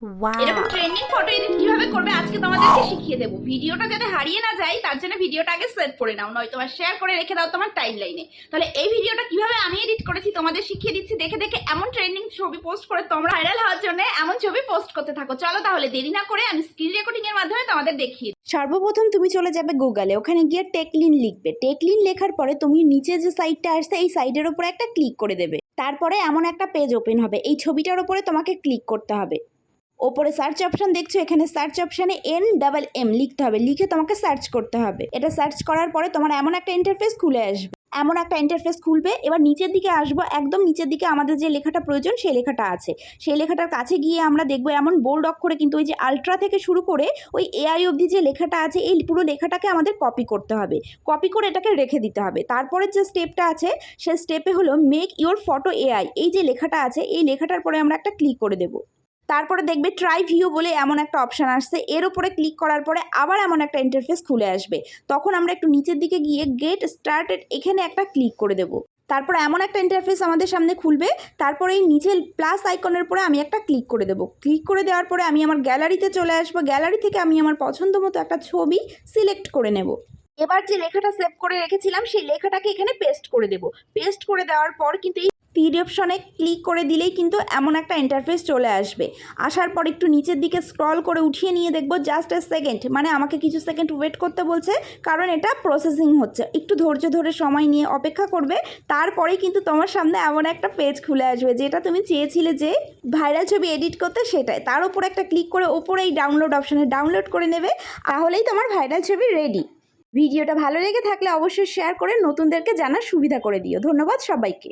এরকম wow! Trending photo edit কিভাবে করবে আজকে তোমাদেরকে শিখিয়ে দেবো। ভিডিওটা যাতে হারিয়ে না যায় তার জন্য ভিডিওটা আগে সেভ করে নাও, নয়তো শেয়ার করে রেখে দাও তোমার টাইমলাইনে। তাহলে এই ভিডিওটা কিভাবে আমি এডিট করেছি তোমাদের শিখিয়ে দিচ্ছি। দেখে দেখে এমন ট্রেন্ডিং ছবি পোস্ট করে তোমরা ভাইরাল হওয়ার জন্য এমন ছবি পোস্ট করতে থাকো। চলো তাহলে দেরি না করে আমি স্ক্রিন রেকর্ডিং এর মাধ্যমে তোমাদের দেখিয়ে দিই। সর্বপ্রথম তুমি চলে যাবে গুগলে, ওখানে গিয়ে টেকলিন লিখবে। টেকলিন লেখার পরে তুমি নিচে যে সাইটটা আসছে এই সাইডের উপরে একটা ক্লিক করে দেবে। তারপরে এমন একটা পেজ ওপেন হবে, এই ছবিটার উপরে তোমাকে ক্লিক করতে হবে। ওপরে সার্চ অপশন দেখছো, এখানে সার্চ অপশানে NMM লিখতে হবে, লিখে তোমাকে সার্চ করতে হবে। এটা সার্চ করার পরে তোমার এমন একটা ইন্টারফেস খুলে আসবে, এমন একটা ইন্টারফেস খুলবে। এবার নিচের দিকে আসবো, একদম নিচের দিকে আমাদের যে লেখাটা প্রয়োজন সেই লেখাটা আছে। সেই লেখাটার কাছে গিয়ে আমরা দেখবো এমন বোল্ড অক্ষরে কিন্তু ওই যে আলট্রা থেকে শুরু করে ওই AI অবধি যে লেখাটা আছে এই পুরো লেখাটাকে আমাদের কপি করতে হবে। কপি করে এটাকে রেখে দিতে হবে। তারপরের যে স্টেপটা আছে সেই স্টেপে হলো মেক ইওর ফটো AI। এই যে লেখাটা আছে এই লেখাটার পরে আমরা একটা ক্লিক করে দেবো। তারপরে দেখবে ট্রাই ভিউ বলে এমন একটা অপশান আসছে, এর উপরে ক্লিক করার পরে আবার এমন একটা ইন্টারফেস খুলে আসবে। তখন আমরা একটু নিচের দিকে গিয়ে গেট স্টার্টেড এখানে একটা ক্লিক করে দেবো। তারপর এমন একটা ইন্টারফেস আমাদের সামনে খুলবে। তারপরে এই নিচের প্লাস আইকনের পরে আমি একটা ক্লিক করে দেবো। ক্লিক করে দেওয়ার পরে আমি আমার গ্যালারিতে চলে আসবো। গ্যালারি থেকে আমি আমার পছন্দ মতো একটা ছবি সিলেক্ট করে নেব। এবার যে লেখাটা সেভ করে রেখেছিলাম সেই লেখাটাকে এখানে পেস্ট করে দেব। পেস্ট করে দেওয়ার পর কিন্তু এই 3 অপশনে ক্লিক করে দিলেই কিন্তু এমন একটা ইন্টারফেস চলে আসবে। আসার পর একটু নিচের দিকে স্ক্রল করে উঠিয়ে নিয়ে দেখব জাস্ট এ সেকেন্ড, মানে আমাকে কিছু সেকেন্ড ওয়েট করতে বলছে, কারণ এটা প্রসেসিং হচ্ছে। একটু ধৈর্য ধরে সময় নিয়ে অপেক্ষা করবে। তারপরেই কিন্তু তোমার সামনে এমন একটা পেজ খুলে আসবে যেটা তুমি চেয়েছিলে যে ভাইরাল ছবি এডিট করতে, সেটাই। তার উপর একটা ক্লিক করে ওপরে এই ডাউনলোড অপশানে ডাউনলোড করে নেবে, তাহলেই তোমার ভাইরাল ছবি রেডি। ভিডিওটা ভালো লেগে থাকলে অবশ্যই শেয়ার করে নতুনদেরকে জানার সুবিধা করে দিও। ধন্যবাদ সবাইকে।